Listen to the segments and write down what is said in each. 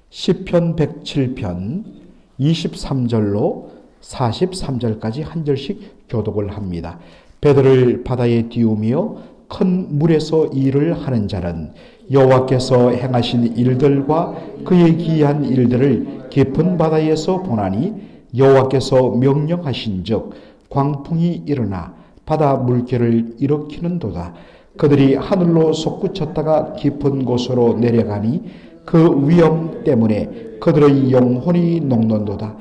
시편 107편 23절로 43절까지 한 절씩 교독을 합니다. 배들을 바다에 띄우며 큰 물에서 일을 하는 자는 여호와께서 행하신 일들과 그의 기이한 일들을 깊은 바다에서 보나니 여호와께서 명령하신즉 광풍이 일어나 바다 물결을 일으키는도다. 그들이 하늘로 솟구쳤다가 깊은 곳으로 내려가니 그 위험 때문에 그들의 영혼이 녹는도다.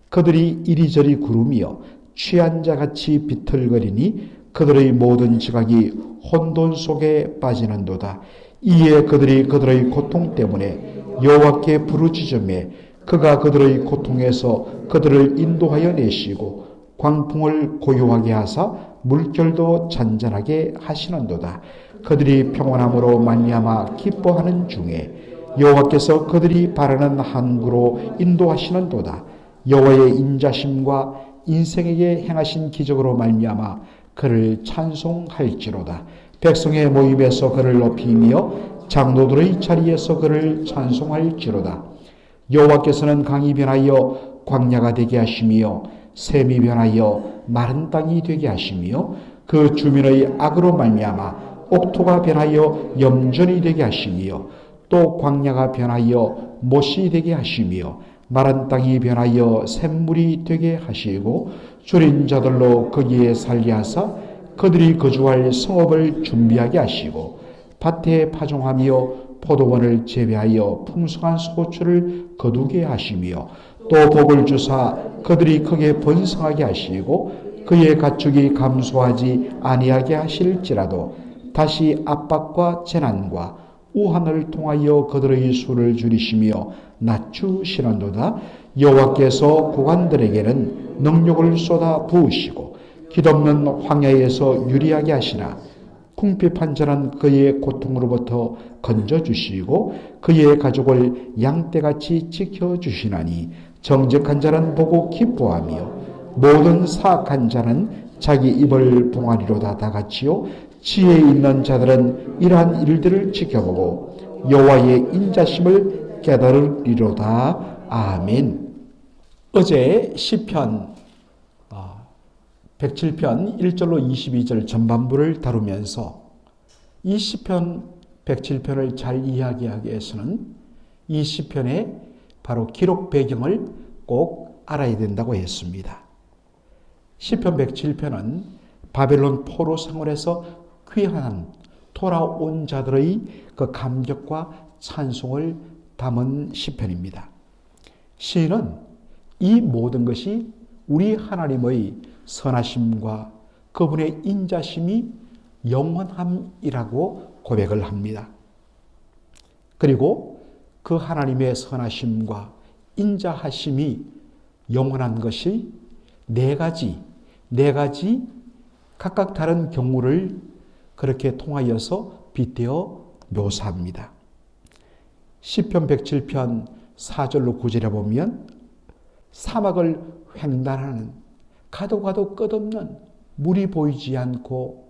그들이 이리저리 구르며 취한 자같이 비틀거리니 그들의 모든 지각이 혼돈 속에 빠지는도다. 이에 그들이 그들의 고통 때문에 여호와께 부르짖으매 그가 그들의 고통에서 그들을 인도하여 내시고 광풍을 고요하게 하사 물결도 잔잔하게 하시는도다. 그들이 평온함으로 말미암아 기뻐하는 중에 여호와께서 그들이 바라는 항구로 인도하시는도다. 여호와의 인자심과 인생에게 행하신 기적으로 말미암아 그를 찬송할지로다. 백성의 모임에서 그를 높이며 장로들의 자리에서 그를 찬송할지로다. 여호와께서는 강이 변하여 광야가 되게 하시며 샘이 변하여 마른 땅이 되게 하시며 그 주민의 악으로 말미암아 옥토가 변하여 염전이 되게 하시며 또 광야가 변하여 못이 되게 하시며 마른 땅이 변하여 샘물이 되게 하시고 줄인 자들로 거기에 살게 하사 그들이 거주할 성읍을 준비하게 하시고 밭에 파종하며 포도원을 재배하여 풍성한 소출을 거두게 하시며 또 복을 주사 그들이 크게 번성하게 하시고 그의 가축이 감소하지 아니하게 하실지라도 다시 압박과 재난과 우한을 통하여 그들의 수를 줄이시며 낮추시는도다. 여호와께서 고관들에게는 능력을 쏟아 부으시고 길없는 황야에서 유리하게 하시나 궁핍한 자는 그의 고통으로부터 건져주시고 그의 가족을 양떼같이 지켜주시나니 정직한 자는 보고 기뻐하며 모든 사악한 자는 자기 입을 봉하리로다. 다같이요 지혜 있는 자들은 이러한 일들을 지켜보고 여호와의 인자심을 깨달으리로다. 아멘. 어제 시편 107편 1절로 22절 전반부를 다루면서 이 시편 107편을 잘 이야기하기 위해서는 이 시편의 바로 기록 배경을 꼭 알아야 된다고 했습니다. 시편 107편은 바벨론 포로 생활에서 귀환한 돌아온 자들의 그 감격과 찬송을 담은 시편입니다. 시인은 이 모든 것이 우리 하나님의 선하심과 그분의 인자심이 영원함이라고 고백을 합니다. 그리고 그 하나님의 선하심과 인자하심이 영원한 것이 네 가지 각각 다른 경우를 그렇게 통하여서 빗대어 묘사합니다. 시편 107편 4절로 9절에 보면 사막을 횡단하는 가도 끝없는 물이 보이지 않고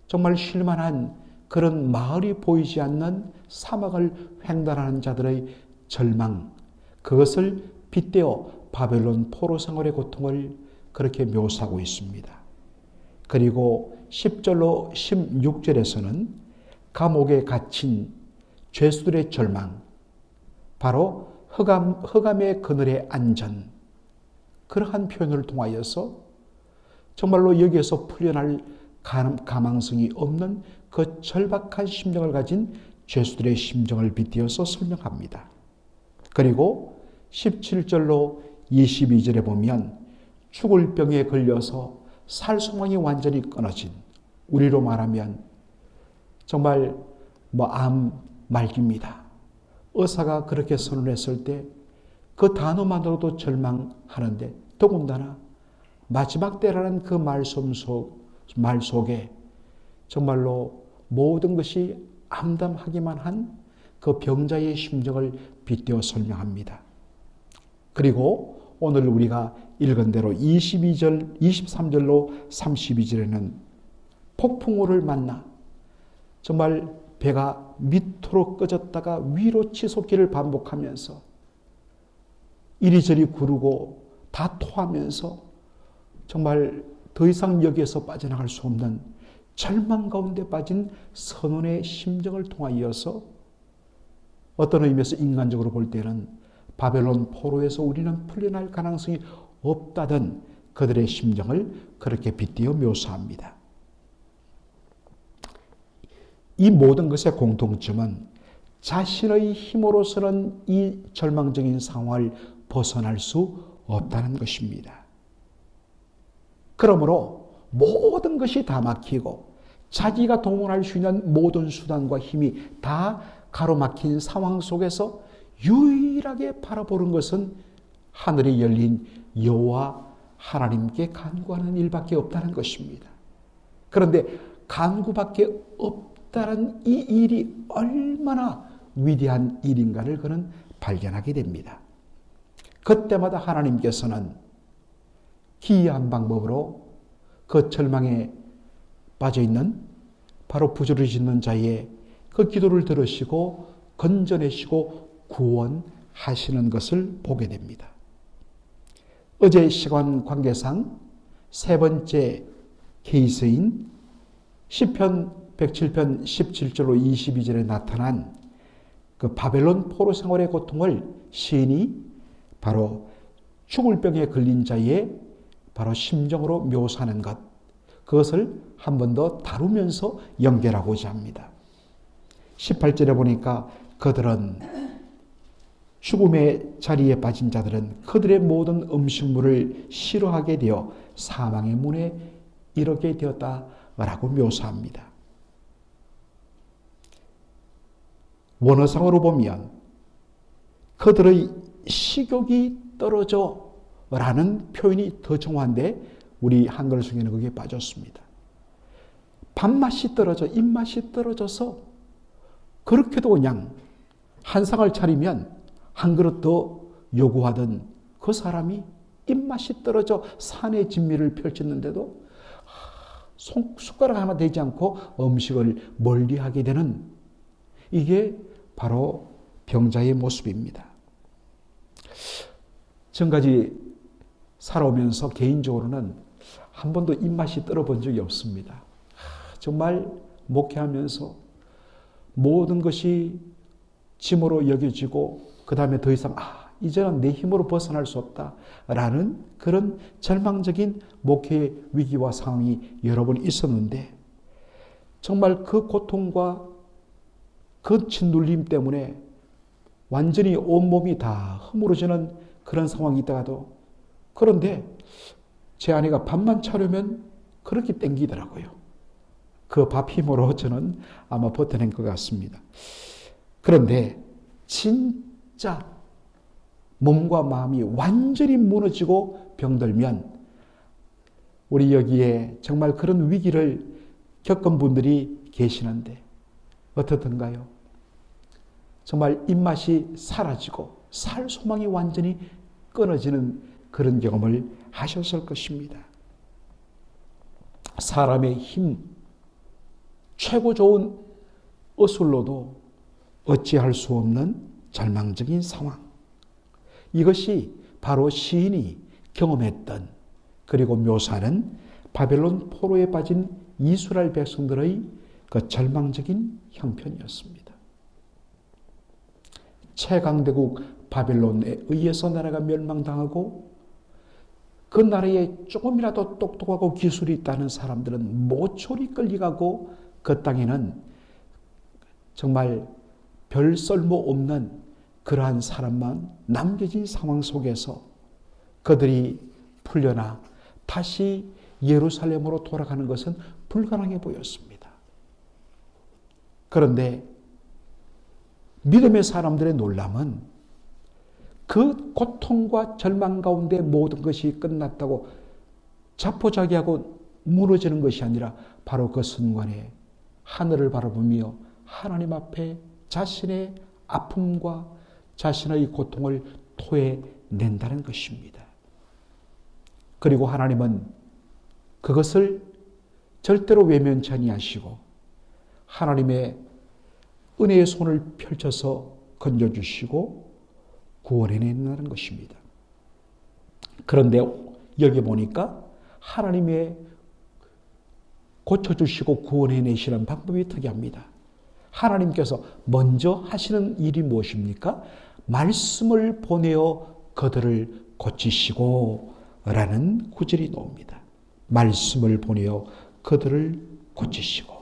정말 쉴만한 그런 마을이 보이지 않는 사막을 횡단하는 자들의 절망, 그것을 빗대어 바벨론 포로 생활의 고통을 그렇게 묘사하고 있습니다. 그리고 10절로 16절에서는 감옥에 갇힌 죄수들의 절망, 바로 흑암의 그늘의 안전, 그러한 표현을 통하여서 정말로 여기에서 풀려날 가망성이 없는 그 절박한 심정을 가진 죄수들의 심정을 빗대어서 설명합니다. 그리고 17절로 22절에 보면 죽을 병에 걸려서 살 소망이 완전히 끊어진, 우리로 말하면 정말 암 말기입니다. 의사가 그렇게 선언했을 때 그 단어만으로도 절망하는데 더군다나 마지막 때라는 그 말 속에 정말로 모든 것이 암담하기만 한 그 병자의 심정을 빗대어 설명합니다. 그리고 오늘 우리가 읽은 대로 23절로 32절에는 폭풍우를 만나 정말 배가 밑으로 꺼졌다가 위로 치솟기를 반복하면서 이리저리 구르고 다 토하면서 정말 더 이상 여기에서 빠져나갈 수 없는 절망 가운데 빠진 선원의 심정을 통하여서 어떤 의미에서 인간적으로 볼 때는 바벨론 포로에서 우리는 풀려날 가능성이 없다던 그들의 심정을 그렇게 빗대어 묘사합니다. 이 모든 것의 공통점은 자신의 힘으로서는 이 절망적인 상황을 벗어날 수 없다는 것입니다. 그러므로 모든 것이 다 막히고 자기가 동원할 수 있는 모든 수단과 힘이 다 가로막힌 상황 속에서 유일하게 바라보는 것은 하늘이 열린 여호와 하나님께 간구하는 일밖에 없다는 것입니다. 그런데 간구밖에 없다는 이 일이 얼마나 위대한 일인가를 그는 발견하게 됩니다. 그때마다 하나님께서는 기이한 방법으로 그 절망에 빠져있는 바로 부르짖는 자의 그 기도를 들으시고 건져내시고 구원하시는 것을 보게 됩니다. 어제 시간 관계상 세 번째 케이스인 시편 107편 17절로 22절에 나타난 그 바벨론 포로 생활의 고통을 시인이 바로 죽을 병에 걸린 자의 바로 심정으로 묘사하는 것, 그것을 한 번 더 다루면서 연결하고자 합니다. 18절에 보니까 그들은 죽음의 자리에 빠진 자들은 그들의 모든 음식물을 싫어하게 되어 사망의 문에 이르게 되었다라고 묘사합니다. 원어상으로 보면 그들의 식욕이 떨어져 라는 표현이 더 정확한데 우리 한글 중에는 그게 빠졌습니다. 밥맛이 떨어져, 입맛이 떨어져서 그렇게도 그냥 한 상을 차리면 한 그릇 더 요구하던 그 사람이 입맛이 떨어져 산의 진미를 펼쳤는데도 숟가락 하나 되지 않고 음식을 멀리하게 되는, 이게 바로 병자의 모습입니다. 지금까지 살아오면서 개인적으로는 한 번도 입맛이 떨어본 적이 없습니다. 정말 목회하면서 모든 것이 짐으로 여겨지고 그 다음에 더 이상 이제는 내 힘으로 벗어날 수 없다라는 그런 절망적인 목회의 위기와 상황이 여러 번 있었는데, 정말 그 고통과 그 짓눌림 때문에 완전히 온몸이 다 허물어지는 그런 상황이 있다가도, 그런데 제 아내가 밥만 차려면 그렇게 땡기더라고요. 그 밥 힘으로 저는 아마 버텨낸 것 같습니다. 그런데 진짜 몸과 마음이 완전히 무너지고 병들면 우리 여기에 정말 그런 위기를 겪은 분들이 계시는데 어떻던가요? 정말 입맛이 사라지고 살 소망이 완전히 끊어지는 그런 경험을 하셨을 것입니다. 사람의 힘, 최고 좋은 어술로도 어찌할 수 없는 절망적인 상황. 이것이 바로 시인이 경험했던, 그리고 묘사하는 바벨론 포로에 빠진 이스라엘 백성들의 그 절망적인 형편이었습니다. 최강대국 바벨론에 의해서 나라가 멸망당하고 그 나라에 조금이라도 똑똑하고 기술이 있다는 사람들은 모조리 끌려가고 그 땅에는 정말 별 쓸모없는 그러한 사람만 남겨진 상황 속에서 그들이 풀려나 다시 예루살렘으로 돌아가는 것은 불가능해 보였습니다. 그런데 믿음의 사람들의 놀람은 그 고통과 절망 가운데 모든 것이 끝났다고 자포자기하고 무너지는 것이 아니라 바로 그 순간에 하늘을 바라보며 하나님 앞에 자신의 아픔과 자신의 고통을 토해낸다는 것입니다. 그리고 하나님은 그것을 절대로 외면치 아니하시고 하나님의 은혜의 손을 펼쳐서 건져주시고 구원해낸다는 것입니다. 그런데 여기 보니까 하나님의 고쳐주시고 구원해내시는 방법이 특이합니다. 하나님께서 먼저 하시는 일이 무엇입니까? 말씀을 보내어 그들을 고치시고 라는 구절이 나옵니다. 말씀을 보내어 그들을 고치시고.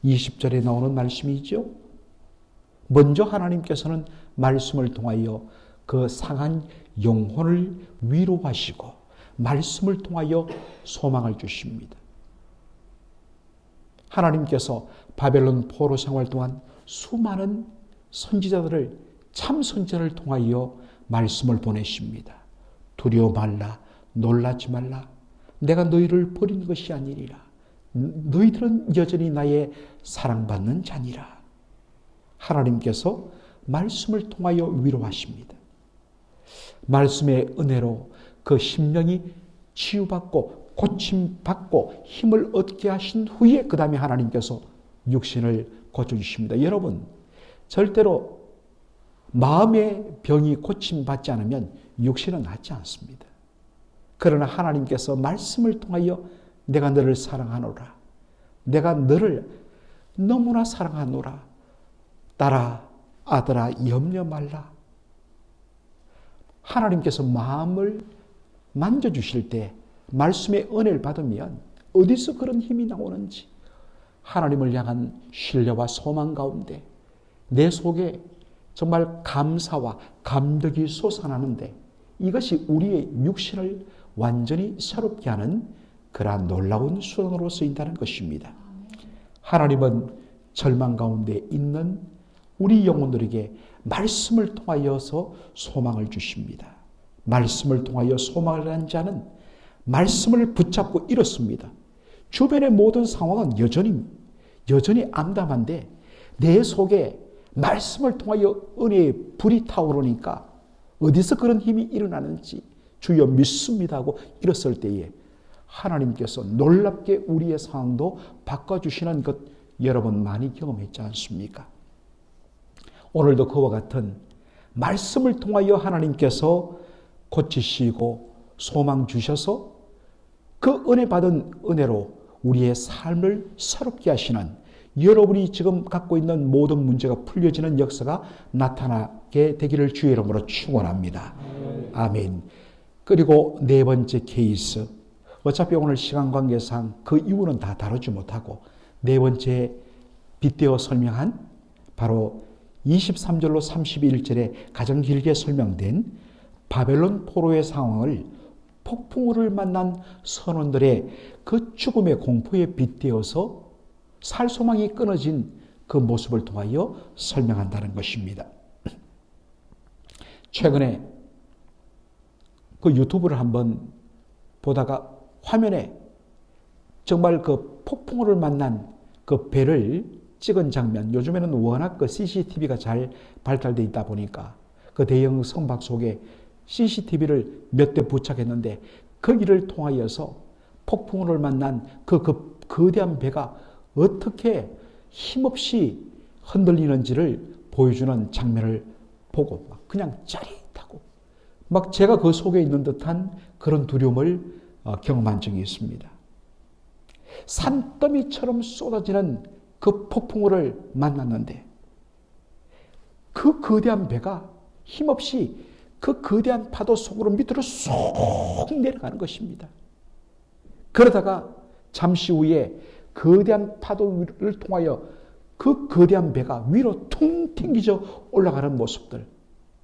20절에 나오는 말씀이죠. 먼저 하나님께서는 말씀을 통하여 그 상한 영혼을 위로하시고 말씀을 통하여 소망을 주십니다. 하나님께서 바벨론 포로 생활 동안 수많은 선지자들을 참 선지자를 통하여 말씀을 보내십니다. 두려워 말라, 놀라지 말라. 내가 너희를 버린 것이 아니니라. 너희들은 여전히 나의 사랑받는 자니라. 하나님께서 말씀을 통하여 위로하십니다. 말씀의 은혜로 그 심령이 치유받고 고침받고 힘을 얻게 하신 후에 그 다음에 하나님께서 육신을 고쳐주십니다. 여러분, 절대로 마음의 병이 고침받지 않으면 육신은 낫지 않습니다. 그러나 하나님께서 말씀을 통하여 내가 너를 사랑하노라. 내가 너를 너무나 사랑하노라. 딸아, 아들아, 염려 말라. 하나님께서 마음을 만져주실 때 말씀의 은혜를 받으면 어디서 그런 힘이 나오는지 하나님을 향한 신뢰와 소망 가운데 내 속에 정말 감사와 감격이 솟아나는데 이것이 우리의 육신을 완전히 새롭게 하는 그러한 놀라운 수단으로 쓰인다는 것입니다. 하나님은 절망 가운데 있는 우리 영혼들에게 말씀을 통하여서 소망을 주십니다. 말씀을 통하여 소망을 한 자는 말씀을 붙잡고 일었습니다. 주변의 모든 상황은 여전히 암담한데 내 속에 말씀을 통하여 은혜의 불이 타오르니까 어디서 그런 힘이 일어나는지 주여 믿습니다 하고 일었을 때에 하나님께서 놀랍게 우리의 상황도 바꿔주시는 것 여러분 많이 경험했지 않습니까? 오늘도 그와 같은 말씀을 통하여 하나님께서 고치시고 소망 주셔서 그 은혜 받은 은혜로 우리의 삶을 새롭게 하시는 여러분이 지금 갖고 있는 모든 문제가 풀려지는 역사가 나타나게 되기를 주의 이름으로 축원합니다. 아멘. 그리고 네 번째 케이스. 어차피 오늘 시간 관계상 그 이유는 다 다루지 못하고 네 번째 빗대어 설명한 바로 23절로 31절에 가장 길게 설명된 바벨론 포로의 상황을 폭풍우를 만난 선원들의 그 죽음의 공포에 빗대어서 살 소망이 끊어진 그 모습을 통하여 설명한다는 것입니다. 최근에 그 유튜브를 한번 보다가 화면에 정말 그 폭풍우를 만난 그 배를 찍은 장면, 요즘에는 워낙 그 CCTV가 잘 발달되어 있다 보니까 그 대형 선박 속에 CCTV를 몇 대 부착했는데 거기를 통하여서 폭풍우를 만난 그 거대한 배가 어떻게 힘없이 흔들리는지를 보여주는 장면을 보고 막 그냥 짜릿하고 막 제가 그 속에 있는 듯한 그런 두려움을 경험한 적이 있습니다. 산더미처럼 쏟아지는 그 폭풍우를 만났는데 그 거대한 배가 힘없이 그 거대한 파도 속으로 밑으로 쏙 내려가는 것입니다. 그러다가 잠시 후에 거대한 파도를 통하여 그 거대한 배가 위로 퉁 튕기져 올라가는 모습들.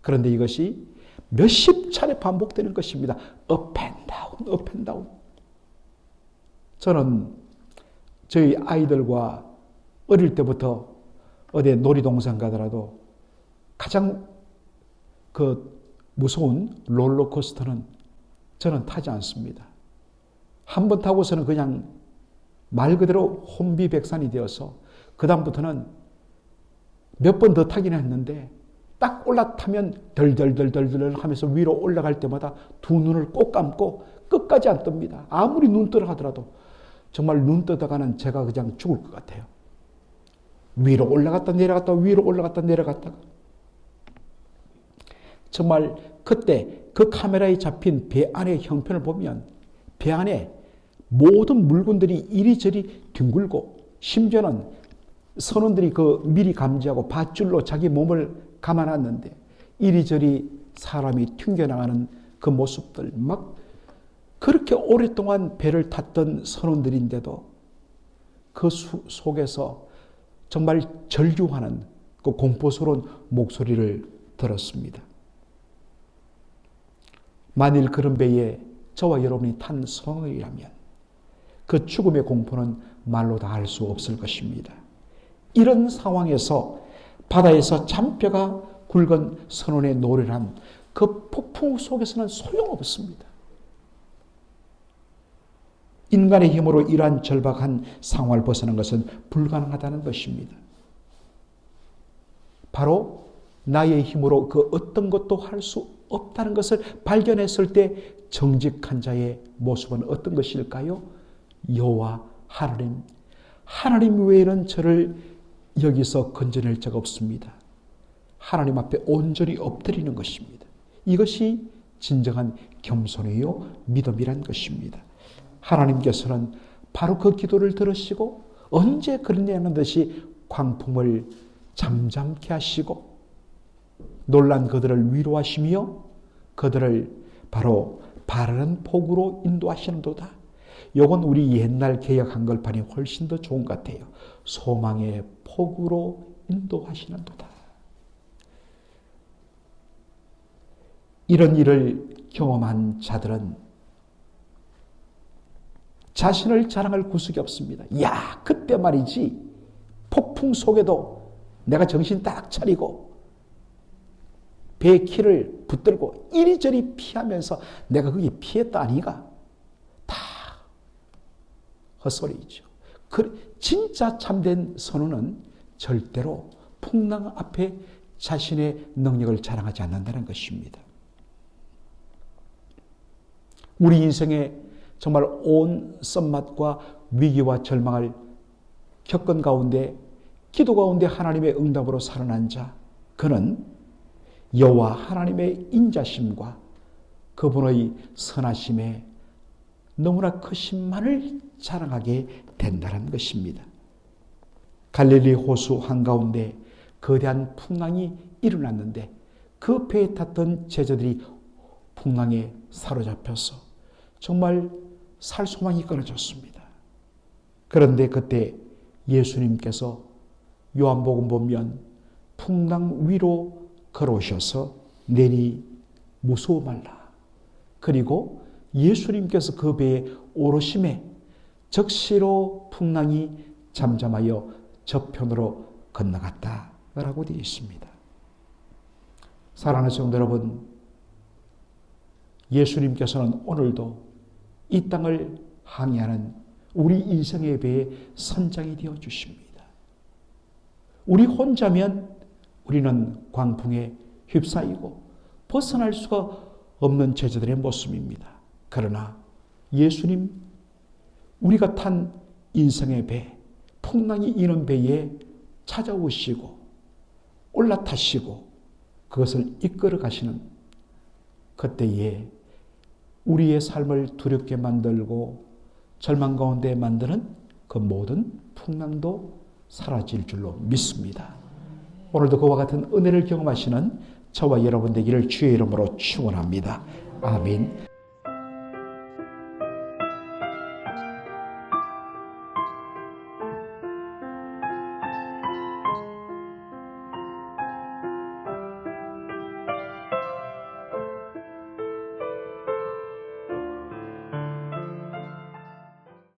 그런데 이것이 몇십 차례 반복되는 것입니다. 업 앤 다운, 업 앤 다운. 저는 저희 아이들과 어릴 때부터 어디 놀이동산 가더라도 가장 그 무서운 롤러코스터는 저는 타지 않습니다. 한 번 타고서는 그냥 말 그대로 혼비백산이 되어서 그 다음부터는 몇 번 더 타긴 했는데 딱 올라타면 덜덜덜덜덜 하면서 위로 올라갈 때마다 두 눈을 꼭 감고 끝까지 안 뜹니다. 아무리 눈 뜨라 하더라도 정말 눈 뜨다가는 제가 그냥 죽을 것 같아요. 위로 올라갔다 내려갔다 위로 올라갔다 내려갔다가 정말 그때 그 카메라에 잡힌 배 안의 형편을 보면 배 안에 모든 물건들이 이리저리 뒹굴고 심지어는 선원들이 그 미리 감지하고 밧줄로 자기 몸을 감아놨는데 이리저리 사람이 튕겨나가는 그 모습들, 막 그렇게 오랫동안 배를 탔던 선원들인데도 그 속에서 정말 절규하는 그 공포스러운 목소리를 들었습니다. 만일 그런 배에 저와 여러분이 탄 선원이라면 그 죽음의 공포는 말로 다 할 수 없을 것입니다. 이런 상황에서 바다에서 잔뼈가 굵은 선원의 노래를 한 그 폭풍 속에서는 소용없습니다. 인간의 힘으로 이러한 절박한 상황을 벗어나는 것은 불가능하다는 것입니다. 바로 나의 힘으로 그 어떤 것도 할 수 없다는 것을 발견했을 때 정직한 자의 모습은 어떤 것일까요? 여호와 하나님, 하나님 외에는 저를 여기서 건져낼 자가 없습니다. 하나님 앞에 온전히 엎드리는 것입니다. 이것이 진정한 겸손이요 믿음이란 것입니다. 하나님께서는 바로 그 기도를 들으시고 언제 그러냐는 듯이 광풍을 잠잠케 하시고 놀란 그들을 위로하시며 그들을 바로 바르는 폭우로 인도하시는도다. 이건 우리 옛날 개역 한글판이 훨씬 더 좋은 것 같아요. 소망의 폭우로 인도하시는도다. 이런 일을 경험한 자들은 자신을 자랑할 구석이 없습니다. 야, 그때 말이지 폭풍 속에도 내가 정신 딱 차리고 배의 키를 붙들고 이리저리 피하면서 내가 거기 피했다 아니가? 다 헛소리죠. 진짜 참된 선우는 절대로 풍랑 앞에 자신의 능력을 자랑하지 않는다는 것입니다. 우리 인생에 정말 온 썸맛과 위기와 절망을 겪은 가운데 기도 가운데 하나님의 응답으로 살아난 자, 그는 여호와 하나님의 인자심과 그분의 선하심에 너무나 크심만을 자랑하게 된다는 것입니다. 갈릴리 호수 한가운데 거대한 풍랑이 일어났는데 그 배에 탔던 제자들이 풍랑에 사로잡혀서 정말 살 소망이 끊어졌습니다. 그런데 그때 예수님께서 요한복음 보면 풍랑 위로 걸어오셔서 내니 무서워 말라. 그리고 예수님께서 그 배에 오르심에 즉시로 풍랑이 잠잠하여 저편으로 건너갔다라고 되어 있습니다. 사랑하는 성도 여러분, 예수님께서는 오늘도 이 땅을 항해하는 우리 인생의 배에 선장이 되어 주십니다. 우리 혼자면 우리는 광풍에 휩싸이고 벗어날 수가 없는 제자들의 모습입니다. 그러나 예수님, 우리가 탄 인생의 배, 풍랑이 이는 배에 찾아오시고 올라타시고 그것을 이끌어 가시는 그때에 우리의 삶을 두렵게 만들고 절망 가운데 만드는 그 모든 풍랑도 사라질 줄로 믿습니다. 오늘도 그와 같은 은혜를 경험하시는 저와 여러분 되기를 주의 이름으로 축원합니다. 아멘.